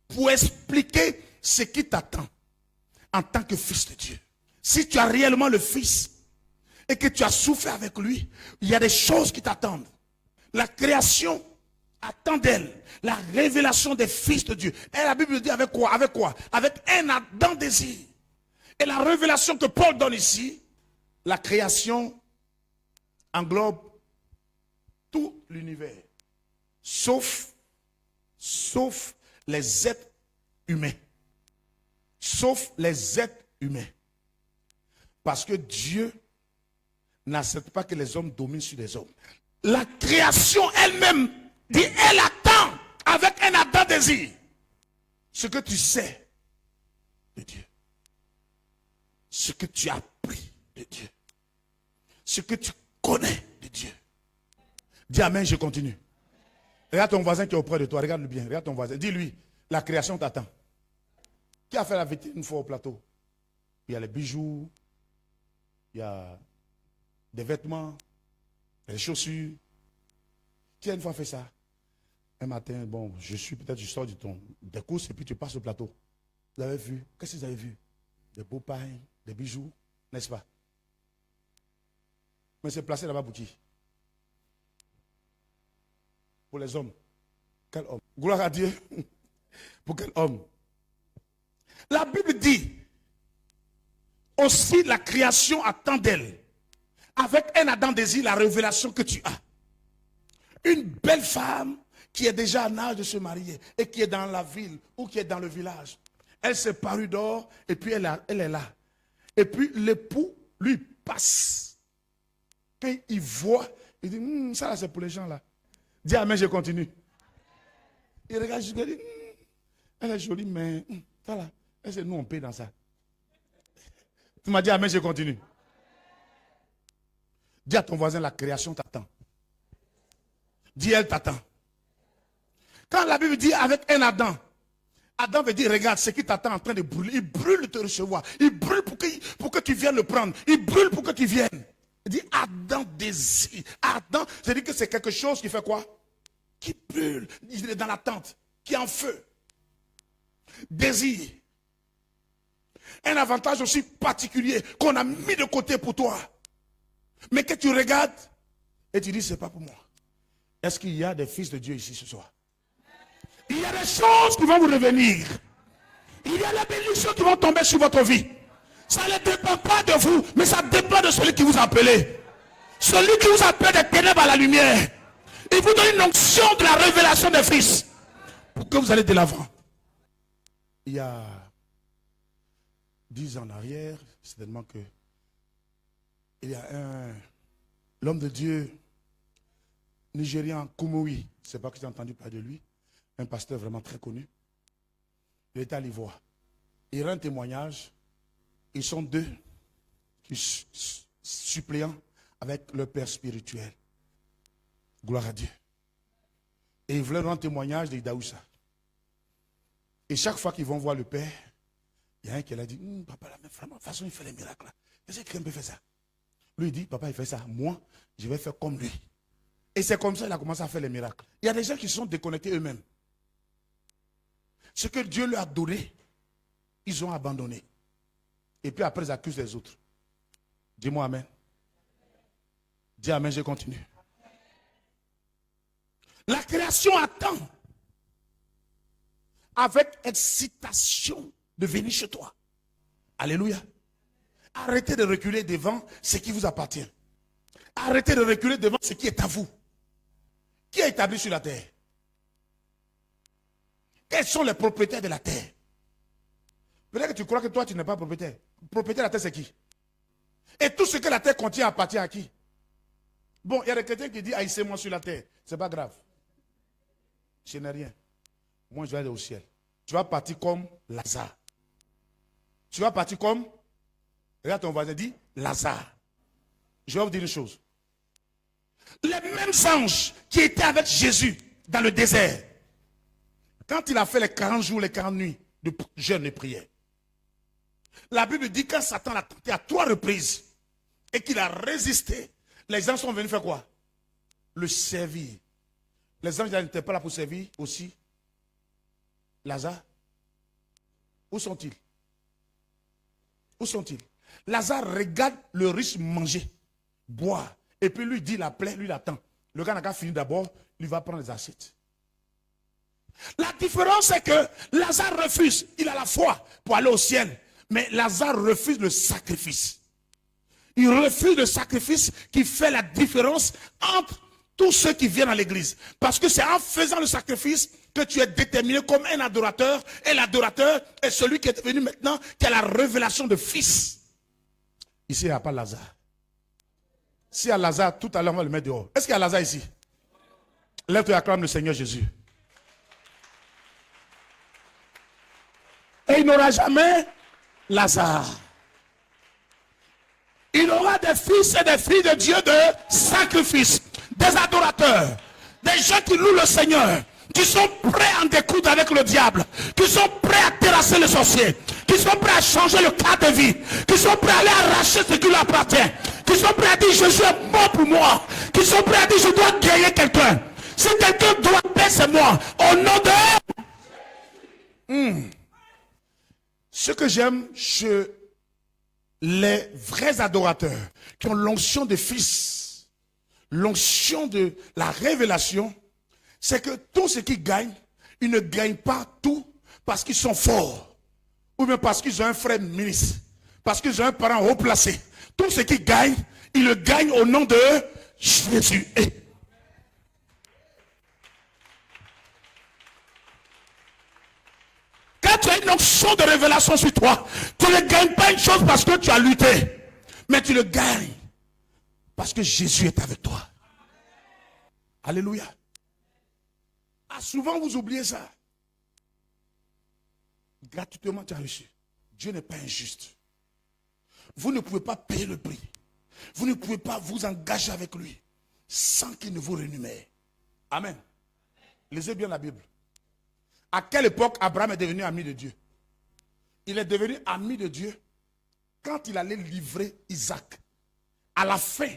S1: pour expliquer ce qui t'attend en tant que fils de Dieu. Si tu as réellement le Fils et que tu as souffert avec lui, il y a des choses qui t'attendent. La création attend d'elle la révélation des fils de Dieu. Et la Bible dit avec quoi? Avec quoi? Avec un ardent désir. Et la révélation que Paul donne ici, la création englobe tout l'univers, sauf les êtres humains. Sauf les êtres humains. Parce que Dieu n'accepte pas que les hommes dominent sur les hommes. La création elle-même dit, elle attend avec un ardent désir ce que tu sais de Dieu. Ce que tu as appris de Dieu. Ce que tu connais de Dieu. Dis amen, je continue. Regarde ton voisin qui est auprès de toi, regarde-le bien, regarde ton voisin. Dis-lui, la création t'attend. Qui a fait la vitrine une fois au plateau? Il y a les bijoux, il y a des vêtements, des chaussures. Qui a une fois fait ça? Un matin, bon, je sors des courses et puis tu passes au plateau. Vous avez vu? Qu'est-ce que vous avez vu? Des beaux pains, des bijoux, n'est-ce pas? Mais c'est placé là-bas pour qui? Pour les hommes. Quel homme? Gloire à Dieu. Pour quel homme? La Bible dit aussi la création attend d'elle. Avec un ardent désir, la révélation que tu as. Une belle femme qui est déjà en âge de se marier et qui est dans la ville ou qui est dans le village. Elle s'est parue dehors et puis elle est là. Et puis l'époux lui passe. Puis il voit, il dit, ça là c'est pour les gens là. Dis amen, je continue. Il regarde, il dit, elle est jolie, mais ça là, est-ce que nous on paye dans ça? Tu m'as dit amen, je continue. Dis à ton voisin, la création t'attend. Dis, elle t'attend. Quand la Bible dit avec un Adam, Adam veut dire, regarde, ce qui t'attend en train de brûler. Il brûle de te recevoir. Il brûle pour que tu viennes le prendre. Il brûle pour que tu viennes. Il dit, Adam désire. Adam, c'est-à-dire que c'est quelque chose qui fait quoi? Qui brûle. Il est dans l'attente. Qui est en feu. Désir. Un avantage aussi particulier qu'on a mis de côté pour toi. Mais que tu regardes et tu dis, c'est pas pour moi. Est-ce qu'il y a des fils de Dieu ici ce soir? Il y a des choses qui vont vous revenir. Il y a des bénédictions qui vont tomber sur votre vie. Ça ne dépend pas de vous, mais ça dépend de celui qui vous a appelé. Celui qui vous appelle des ténèbres à la lumière. Il vous donne une onction de la révélation des fils. Pour que vous allez de l'avant. Il y a 10 ans en arrière, certainement que il y a l'homme de Dieu nigérian, Koumoui, je ne sais pas que tu as entendu parler de lui, un pasteur vraiment très connu. Il est à l'Ivoire. Il rend témoignage. Ils sont deux suppléants avec leur père spirituel. Gloire à Dieu. Et ils veulent rendre témoignage de Daoussa. Et chaque fois qu'ils vont voir le père, il y a un qui a dit, papa, la même de toute façon, il fait les miracles. Est-ce que quelqu'un peut faire ça? Lui, il dit, papa, il fait ça. Moi, je vais faire comme lui. Et c'est comme ça qu'il a commencé à faire les miracles. Il y a des gens qui sont déconnectés eux-mêmes. Ce que Dieu leur a donné, ils ont abandonné. Et puis après, ils accusent les autres. Dis-moi amen. Dis amen, je continue. La création attend avec excitation de venir chez toi. Alléluia. Arrêtez de reculer devant ce qui vous appartient. Arrêtez de reculer devant ce qui est à vous. Qui est établi sur la terre? Quels sont les propriétaires de la terre? Peut-être que tu crois que toi, tu n'es pas propriétaire. Propriétaire de la terre, c'est qui? Et tout ce que la terre contient appartient à qui? Bon, il y a des chrétiens qui disent, haïssez-moi sur la terre. C'est pas grave. Je n'ai rien. Moi, je vais aller au ciel. Tu vas partir comme Lazare. Tu vas partir comme, regarde ton voisin, dit Lazare. Je vais vous dire une chose. Les mêmes anges qui étaient avec Jésus dans le désert, quand il a fait les 40 jours, les 40 nuits de jeûne et prière, la Bible dit quand Satan l'a tenté à 3 reprises et qu'il a résisté, les anges sont venus faire quoi? Le servir. Les anges n'étaient pas là pour servir aussi Lazare. Où sont-ils? Où sont-ils? Lazare regarde le riche manger, boire, et puis lui dit la plaie, lui l'attend. Le gars n'a qu'à finir d'abord, lui va prendre les assiettes. La différence c'est que Lazare refuse, il a la foi pour aller au ciel, mais Lazare refuse le sacrifice. Il refuse le sacrifice qui fait la différence entre tous ceux qui viennent à l'église. Parce que c'est en faisant le sacrifice que tu es déterminé comme un adorateur. Et l'adorateur est celui qui est devenu maintenant, qui a la révélation de fils. Ici, il n'y a pas Lazare. Si il y a Lazare, tout à l'heure, on va le mettre dehors. Est-ce qu'il y a Lazare ici? Lève-toi et acclame le Seigneur Jésus. Et il n'aura jamais Lazare. Il aura des fils et des filles de Dieu de sacrifice, des adorateurs, des gens qui louent le Seigneur, qui sont prêts à en découdre avec le diable, qui sont prêts à terrasser les sorciers, qui sont prêts à changer le cadre de vie, qui sont prêts à aller arracher ce qui leur appartient, qui sont prêts à dire Jésus est mort pour moi, qui sont prêts à dire je dois guérir quelqu'un. Si quelqu'un doit paix, c'est moi. Au nom de... Ce que j'aime chez les vrais adorateurs qui ont l'onction de fils, l'onction de la révélation, c'est que tous ceux qui gagnent, ils ne gagnent pas tout parce qu'ils sont forts, ou bien parce qu'ils ont un frère ministre, parce qu'ils ont un parent haut placé. Tous ceux qui gagnent, ils le gagnent au nom de Jésus. Quand tu as une onction de révélation sur toi, tu ne gagnes pas une chose parce que tu as lutté, mais tu le gagnes parce que Jésus est avec toi. Alléluia. Ah, souvent vous oubliez ça. Gratuitement tu as reçu. Dieu n'est pas injuste. Vous ne pouvez pas payer le prix. Vous ne pouvez pas vous engager avec lui sans qu'il ne vous rémunère. Amen. Lisez bien la Bible. À quelle époque Abraham est devenu ami de Dieu? Il est devenu ami de Dieu quand il allait livrer Isaac. À la fin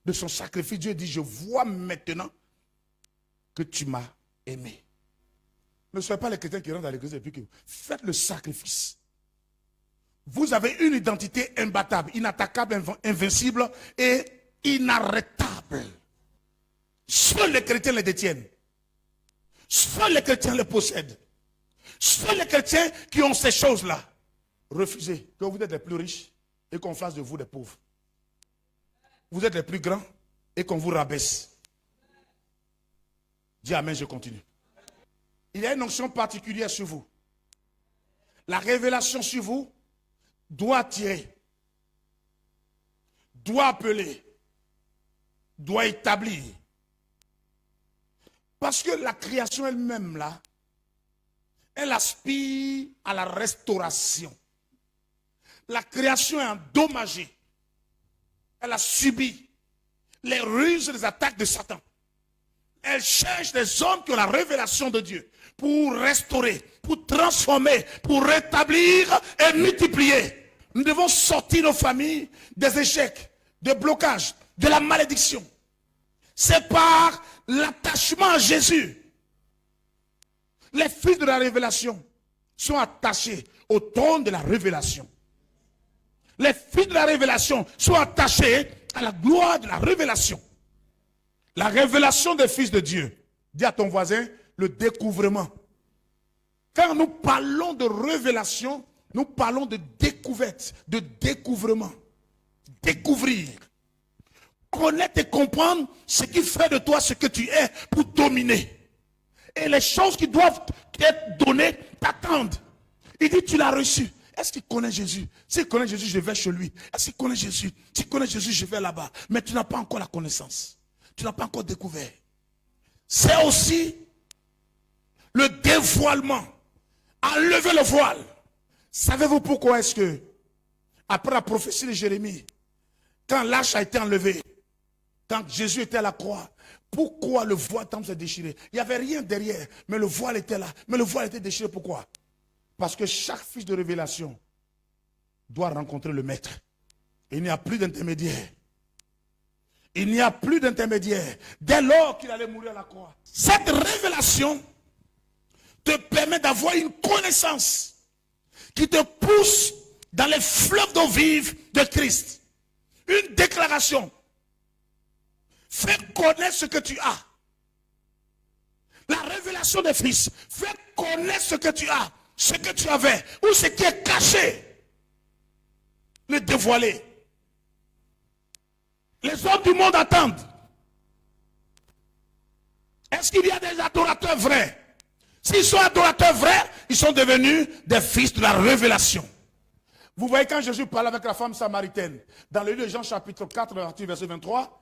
S1: de son sacrifice, Dieu dit, je vois maintenant que tu m'as aimé. Ne soyez pas les chrétiens qui rentrent dans l'église et puis que faites le sacrifice. Vous avez une identité imbattable, inattaquable, invincible et inarrêtable. Seuls les chrétiens les détiennent. Seuls les chrétiens les possèdent. Seuls les chrétiens qui ont ces choses-là. Refusez que vous êtes les plus riches et qu'on fasse de vous des pauvres. Vous êtes les plus grands et qu'on vous rabaisse. Dis amen, je continue. Il y a une onction particulière sur vous. La révélation sur vous doit attirer, doit appeler, doit établir. Parce que la création elle-même, là, elle aspire à la restauration. La création est endommagée. Elle a subi les ruses et les attaques de Satan. Elle cherche des hommes qui ont la révélation de Dieu pour restaurer, pour transformer, pour rétablir et multiplier. Nous devons sortir nos familles des échecs, des blocages, de la malédiction. C'est par l'attachement à Jésus. Les fils de la révélation sont attachés au trône de la révélation. Les fils de la révélation sont attachés à la gloire de la révélation. La révélation des fils de Dieu. Dis à ton voisin, le découvrement. Quand nous parlons de révélation, nous parlons de découverte, de découvrement. Découvrir. Connaître et comprendre ce qui fait de toi ce que tu es pour dominer. Et les choses qui doivent être données t'attendent. Il dit, tu l'as reçu. Est-ce qu'il connaît Jésus? S'il connaît Jésus, je vais chez lui. Est-ce qu'il connaît Jésus? S'il connaît Jésus, je vais là-bas. Mais tu n'as pas encore la connaissance. Tu n'as pas encore découvert. C'est aussi le dévoilement. Enlever le voile. Savez-vous pourquoi est-ce que, après la prophétie de Jérémie, quand l'arche a été enlevée, quand Jésus était à la croix, pourquoi le voile semble se déchirer? Il n'y avait rien derrière, mais le voile était là. Mais le voile était déchiré, pourquoi? Parce que chaque fils de révélation doit rencontrer le maître. Il n'y a plus d'intermédiaire. Il n'y a plus d'intermédiaire. Dès lors qu'il allait mourir à la croix. Cette révélation te permet d'avoir une connaissance qui te pousse dans les fleuves d'eau vive de Christ. Une déclaration. Fais connaître ce que tu as. La révélation des fils. Fais connaître ce que tu as. Ce que tu avais. Ou ce qui est caché. Le dévoiler. Les hommes du monde attendent. Est-ce qu'il y a des adorateurs vrais? S'ils sont adorateurs vrais, ils sont devenus des fils de la révélation. Vous voyez quand Jésus parle avec la femme samaritaine, dans le livre de Jean chapitre 4, verset 23,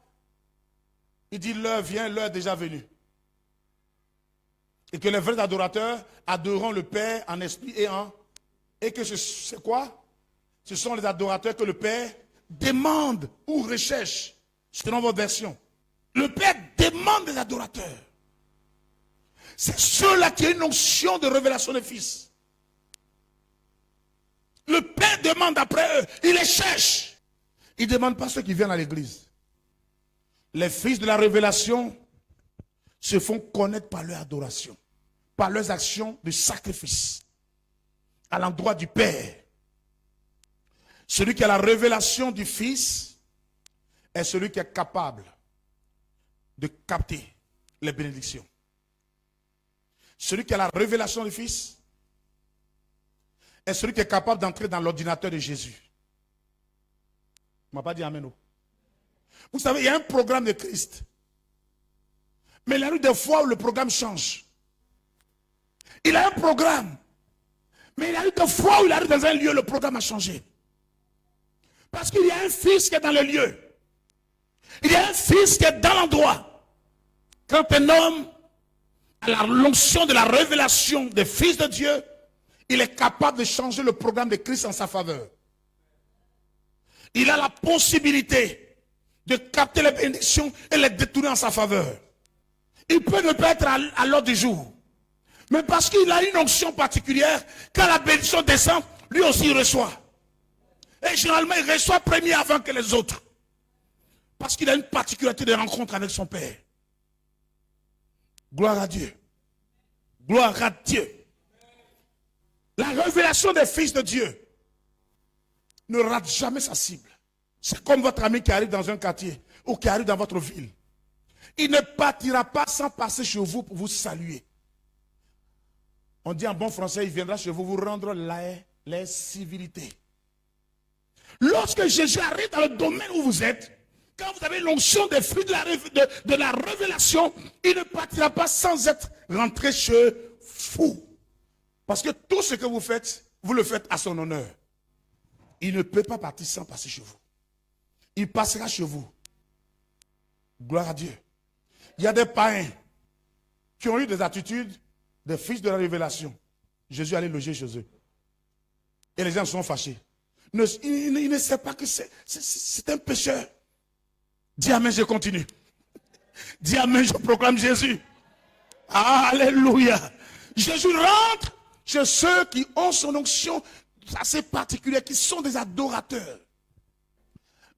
S1: il dit l'heure vient, l'heure est déjà venue. Et que les vrais adorateurs adoreront le Père en esprit et en... Et que c'est quoi? Ce sont les adorateurs que le Père demande ou recherche, selon votre version. Le Père demande des adorateurs. C'est ceux-là qui ont une onction de révélation des fils. Le Père demande après eux, il les cherche. Il ne demande pas ceux qui viennent à l'église. Les fils de la révélation se font connaître par leur adoration, par leurs actions de sacrifice à l'endroit du Père. Celui qui a la révélation du Fils est celui qui est capable de capter les bénédictions. Celui qui a la révélation du Fils est celui qui est capable d'entrer dans l'ordinateur de Jésus. On ne m'a pas dit amen. Vous savez, il y a un programme de Christ. Mais il y a eu des fois où le programme change. Il a un programme. Mais il y a eu des fois où il arrive dans un lieu, le programme a changé. Parce qu'il y a un fils qui est dans le lieu. Il y a un fils qui est dans l'endroit. Quand un homme a l'onction de la révélation des fils de Dieu, il est capable de changer le programme de Christ en sa faveur. Il a la possibilité de capter les bénédictions et les détourner en sa faveur. Il peut ne pas être à l'ordre du jour. Mais parce qu'il a une onction particulière, quand la bénédiction descend, lui aussi il reçoit. Et généralement, il reçoit premier avant que les autres. Parce qu'il a une particularité de rencontre avec son Père. Gloire à Dieu. Gloire à Dieu. La révélation des fils de Dieu ne rate jamais sa cible. C'est comme votre ami qui arrive dans un quartier ou qui arrive dans votre ville. Il ne partira pas sans passer chez vous pour vous saluer. On dit en bon français, il viendra chez vous vous rendre les civilités. Lorsque Jésus arrive dans le domaine où vous êtes, quand vous avez l'onction des fruits de la révélation, il ne partira pas sans être rentré chez vous. Parce que tout ce que vous faites, vous le faites à son honneur. Il ne peut pas partir sans passer chez vous. Il passera chez vous. Gloire à Dieu. Il y a des païens qui ont eu des attitudes des fils de la révélation. Jésus allait loger chez eux. Et les gens sont fâchés. Il ne sait pas que c'est un pécheur. Dis amen, je continue. Dis amen, je proclame Jésus. Alléluia. Jésus rentre chez ceux qui ont son onction assez particulière, qui sont des adorateurs.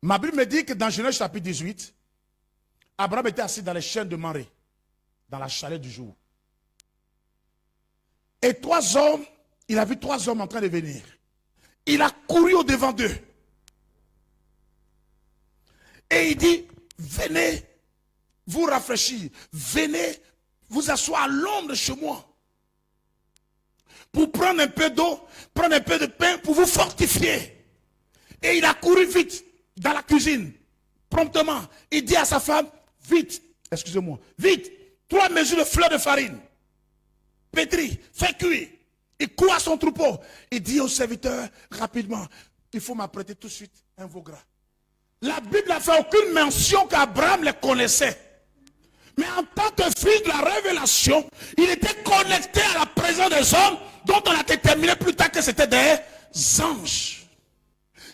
S1: Ma Bible me dit que dans Genèse chapitre 18, Abraham était assis dans les chênes de Mamré, dans la chaleur du jour. Et il a vu 3 hommes en train de venir. Il a couru au devant d'eux. Et il dit, venez vous rafraîchir, venez vous asseoir à l'ombre chez moi. Pour prendre un peu d'eau, prendre un peu de pain pour vous fortifier. Et il a couru vite dans la cuisine, promptement. Il dit à sa femme, vite, excusez-moi, vite, 3 mesures de fleurs de farine. Pétri, fait cuire. Il court à son troupeau. Il dit au serviteur, rapidement, il faut m'apprêter tout de suite un veau gras. La Bible n'a fait aucune mention qu'Abraham les connaissait. Mais en tant que fils de la révélation, il était connecté à la présence des hommes dont on a déterminé plus tard que c'était des anges.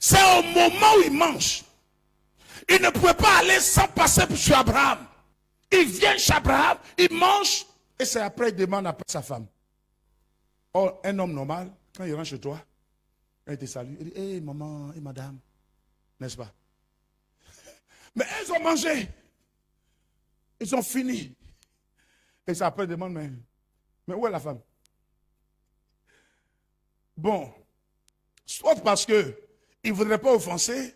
S1: C'est au moment où il mange. Il ne pouvait pas aller sans passer sur Abraham. Il vient chez Abraham, il mange, et c'est après il demande après sa femme. Or, un homme normal, quand il rentre chez toi, il te salue, il dit, hey maman et madame, n'est-ce pas? Mais elles ont mangé. Ils ont fini. Et ça après demande, mais où est la femme? Bon, soit parce que il ne voudrait pas offenser,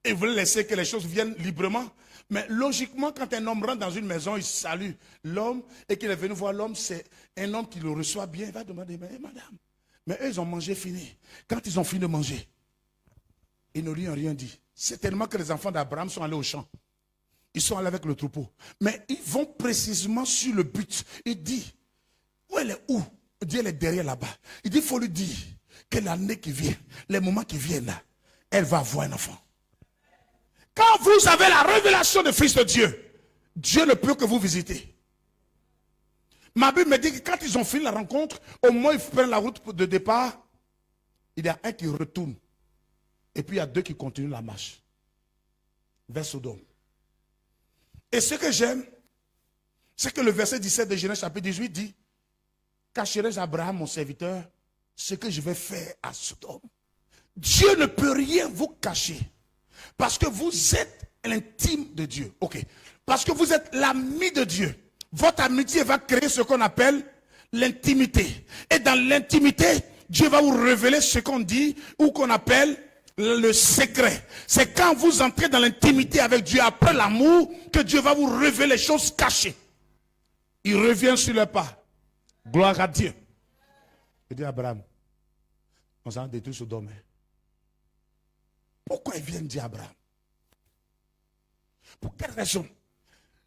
S1: il voulait laisser que les choses viennent librement. Mais logiquement, quand un homme rentre dans une maison, il salue l'homme et qu'il est venu voir l'homme, c'est un homme qui le reçoit bien. Il va demander, mais madame, mais eux, ils ont mangé fini. Quand ils ont fini de manger, ils ne lui ont rien dit. C'est tellement que les enfants d'Abraham sont allés au champ. Ils sont allés avec le troupeau. Mais ils vont précisément sur le but. Il dit, où elle est où? Il dit, elle est derrière là-bas. Il dit, il faut lui dire que l'année qui vient, les moments qui viennent là, elle va avoir un enfant. Quand vous avez la révélation du Fils de Dieu, Dieu ne peut que vous visiter. Ma Bible me dit que quand ils ont fini la rencontre, au moins ils prennent la route de départ. Il y a un qui retourne. Et puis il y a 2 qui continuent la marche vers Sodome. Et ce que j'aime, c'est que le verset 17 de Genèse chapitre 18 dit, cacherai-je à Abraham mon serviteur ce que je vais faire à Sodome. Dieu ne peut rien vous cacher. Parce que vous êtes l'intime de Dieu. Ok. Parce que vous êtes l'ami de Dieu. Votre amitié va créer ce qu'on appelle l'intimité. Et dans l'intimité, Dieu va vous révéler ce qu'on dit ou qu'on appelle le secret. C'est quand vous entrez dans l'intimité avec Dieu, après l'amour, que Dieu va vous révéler les choses cachées. Il revient sur le pas. Gloire à Dieu. Il dit à Abraham, on s'en détruit Sodome. Pourquoi il vient dire à Abraham? Pour quelle raison?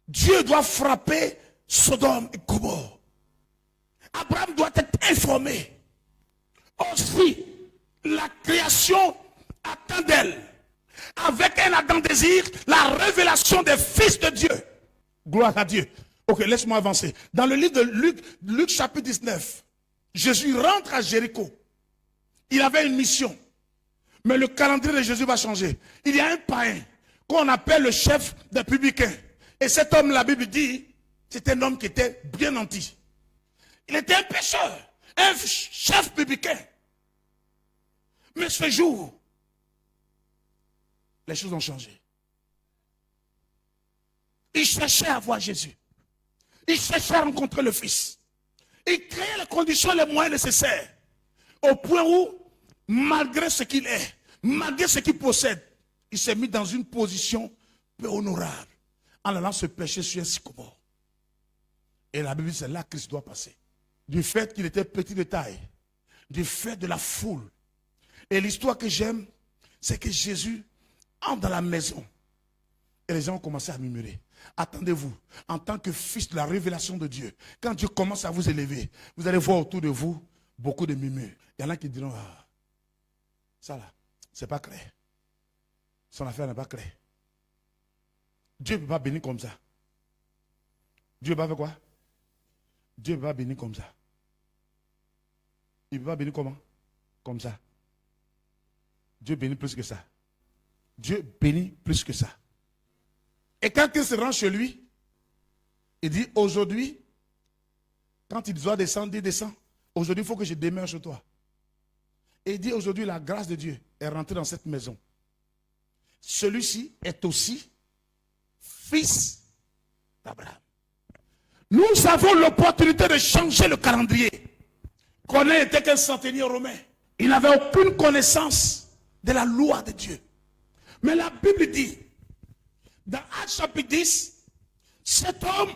S1: Dieu doit frapper Sodome et Gomorrhe. Abraham doit être informé. Aussi, la création attend d'elle, avec un ardent désir, la révélation des fils de Dieu. Gloire à Dieu. Ok, laisse-moi avancer. Dans le livre de Luc chapitre 19, Jésus rentre à Jéricho. Il avait une mission. Mais le calendrier de Jésus va changer. Il y a un païen qu'on appelle le chef des publicains. Et cet homme, la Bible dit, c'est un homme qui était bien nanti. Il était un pécheur, un chef publicain. Mais ce jour, les choses ont changé. Il cherchait à voir Jésus. Il cherchait à rencontrer le Fils. Il créait les conditions, les moyens nécessaires. Au point où, malgré ce qu'il est, malgré ce qu'il possède, il s'est mis dans une position peu honorable en allant se pêcher sur un sycomore. Et la Bible dit, c'est là que Christ doit passer. Du fait qu'il était petit de taille, du fait de la foule. Et l'histoire que j'aime, c'est que Jésus entre dans la maison. Et les gens ont commencé à murmurer. Attendez-vous, en tant que fils de la révélation de Dieu, quand Dieu commence à vous élever, vous allez voir autour de vous beaucoup de murmures. Il y en a qui diront, ah, ça là, c'est pas clair. Son affaire n'est pas claire. Dieu ne peut pas bénir comme ça. Dieu va faire quoi? Dieu ne peut pas bénir comme ça. Il ne peut pas bénir comment? Comme ça. Dieu bénit plus que ça. Dieu bénit plus que ça. Et quand il se rend chez lui, il dit aujourd'hui, quand il doit descendre, il descend. Aujourd'hui, il faut que je demeure chez toi. Et il dit aujourd'hui, la grâce de Dieu est rentrée dans cette maison. Celui-ci est aussi fils d'Abraham. Nous avons l'opportunité de changer le calendrier. Corneille n'était qu'un centenier romain. Il n'avait aucune connaissance de la loi de Dieu. Mais la Bible dit, dans Actes chapitre 10, cet homme,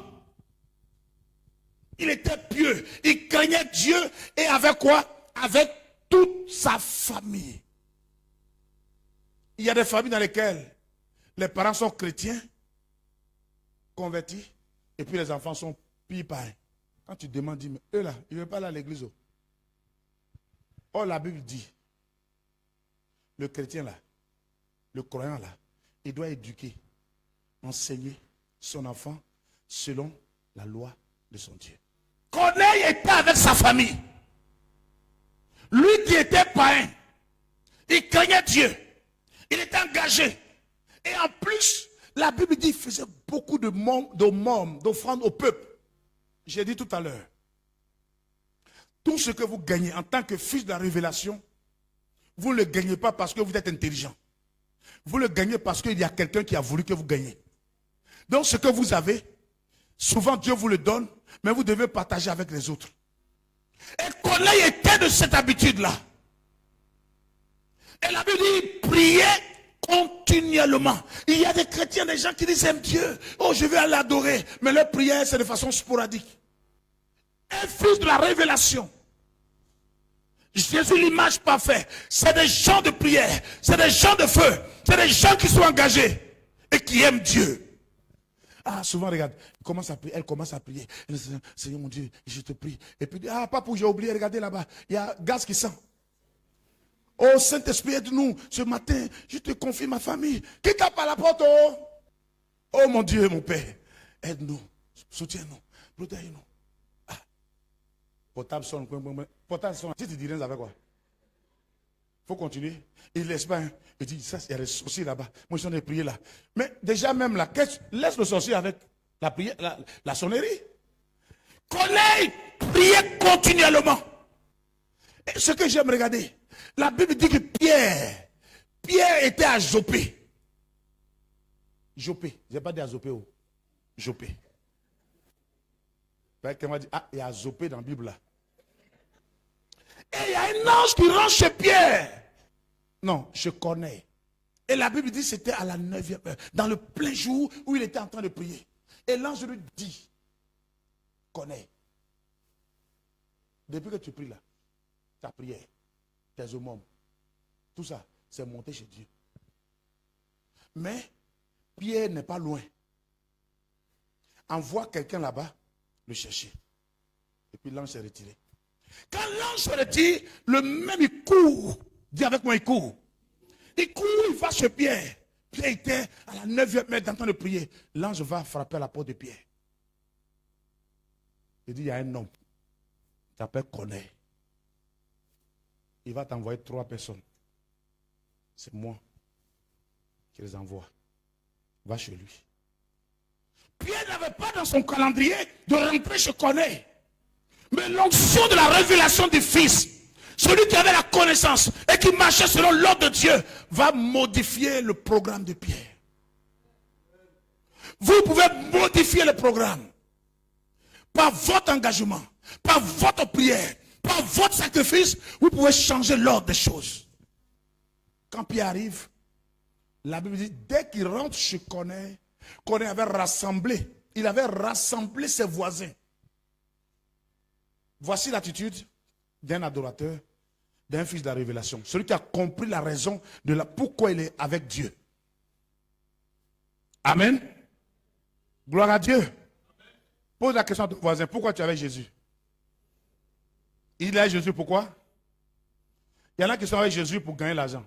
S1: il était pieux, il craignait Dieu et avec quoi? Avec toute sa famille. Il y a des familles dans lesquelles les parents sont chrétiens, convertis, et puis les enfants sont pis pareils. Quand tu demandes, dis, mais eux là, ils ne veulent pas aller à l'église. Or, la Bible dit, le chrétien là, le croyant là, il doit éduquer, enseigner son enfant selon la loi de son Dieu. Corneille était avec sa famille. Lui qui était païen, il craignait Dieu. Il était engagé. Et en plus, la Bible dit qu'il faisait beaucoup d'offrandes au peuple. J'ai dit tout à l'heure, tout ce que vous gagnez en tant que fils de la révélation, vous ne le gagnez pas parce que vous êtes intelligent. Vous le gagnez parce qu'il y a quelqu'un qui a voulu que vous gagnez. Donc ce que vous avez, souvent Dieu vous le donne, mais vous devez partager avec les autres. Et Corneille était de cette habitude-là. Et la Bible dit, priez continuellement. Il y a des chrétiens, des gens qui disent, j'aime Dieu. Oh, je vais aller l'adorer. Mais leur prière, c'est de façon sporadique. Un fils de la révélation. Jésus, l'image parfaite. C'est des gens de prière. C'est des gens de feu. C'est des gens qui sont engagés et qui aiment Dieu. Ah, souvent, regarde, elle commence à prier. Elle dit, Seigneur mon Dieu, je te prie. Et puis, ah, papa, j'ai oublié, regardez là-bas. Il y a gaz qui sent. Oh, Saint-Esprit, aide-nous. Ce matin, je te confie ma famille. Qui tape à la porte, oh? Oh, mon Dieu, mon Père. Aide-nous. Soutiens-nous. Protège-nous. Ah. Portable sonne. Portable sonne. Si tu dis rien, ça fait quoi? Il faut continuer. Il ne laisse pas. Hein. Il dit, ça, il y a des sorciers là-bas. Moi, je suis en train de prier là. Mais déjà même là, laisse le sorcier avec la prière, la sonnerie. Corneille priait continuellement. Et ce que j'aime regarder, la Bible dit que Pierre était à Jopé. Jopé. Je n'ai pas dit à Jopé. Oh. Jopé. Quelqu'un m'a dit, ah, il y a Jopé dans la Bible là. Et il y a un ange qui rentre chez Pierre. Non, je connais. Et la Bible dit que c'était à la 9e heure, dans le plein jour où il était en train de prier. Et l'ange lui dit, connais. Depuis que tu pries là, ta prière, tes aumônes, tout ça, c'est monté chez Dieu. Mais Pierre n'est pas loin. Envoie quelqu'un là-bas le chercher. Et puis l'ange s'est retiré. Quand l'ange se retire, le même il court. Dis avec moi, il court. Il court, il va chez Pierre. Pierre était à la 9e heure en train de prier. L'ange va frapper à la porte de Pierre. Il dit, il y a un homme. Il t'appelle Corneille. Il va t'envoyer 3 personnes. C'est moi qui les envoie. Va chez lui. Pierre n'avait pas dans son calendrier de rentrer chez Corneille. Mais l'onction de la révélation du Fils, celui qui avait la connaissance et qui marchait selon l'ordre de Dieu, va modifier le programme de Pierre. Vous pouvez modifier le programme par votre engagement, par votre prière, par votre sacrifice. Vous pouvez changer l'ordre des choses. Quand Pierre arrive, la Bible dit, dès qu'il rentre chez Corneille, Corneille avait rassemblé, il avait rassemblé ses voisins. Voici l'attitude d'un adorateur, d'un fils de la révélation. Celui qui a compris la raison de pourquoi il est avec Dieu. Amen. Gloire à Dieu. Pose la question à ton voisin, pourquoi tu es avec Jésus? Il est avec Jésus pourquoi? Il y en a qui sont avec Jésus pour gagner l'argent.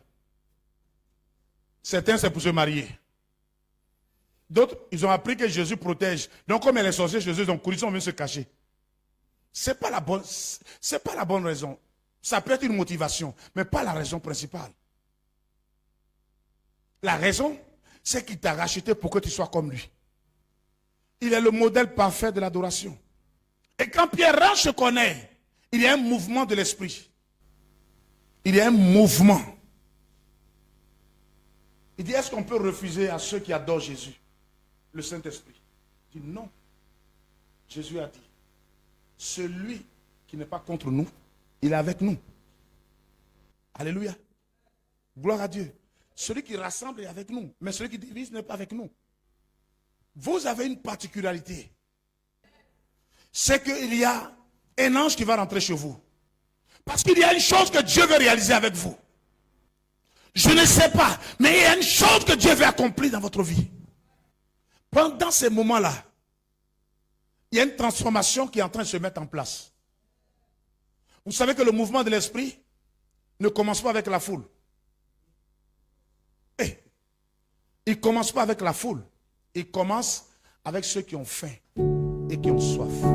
S1: Certains, c'est pour se marier. D'autres, ils ont appris que Jésus protège. Donc, comme les sorciers, Jésus, ils ont couru, ils sont venus se cacher. C'est pas la bonne raison. Ça peut être une motivation, mais pas la raison principale. La raison, c'est qu'il t'a racheté pour que tu sois comme lui. Il est le modèle parfait de l'adoration. Et quand Pierre rentre chez Corneille, il y a un mouvement de l'esprit. Il y a un mouvement. Il dit, est-ce qu'on peut refuser à ceux qui adorent Jésus le Saint-Esprit? Il dit non. Jésus a dit, celui qui n'est pas contre nous, il est avec nous. Alléluia. Gloire à Dieu. Celui qui rassemble est avec nous, mais celui qui divise n'est pas avec nous. Vous avez une particularité. C'est qu'il y a un ange qui va rentrer chez vous. Parce qu'il y a une chose que Dieu veut réaliser avec vous. Je ne sais pas, mais il y a une chose que Dieu veut accomplir dans votre vie. Pendant ces moments-là, il y a une transformation qui est en train de se mettre en place. Vous savez que le mouvement de l'esprit ne commence pas avec la foule. Il ne commence pas avec la foule. Il commence avec ceux qui ont faim et qui ont soif.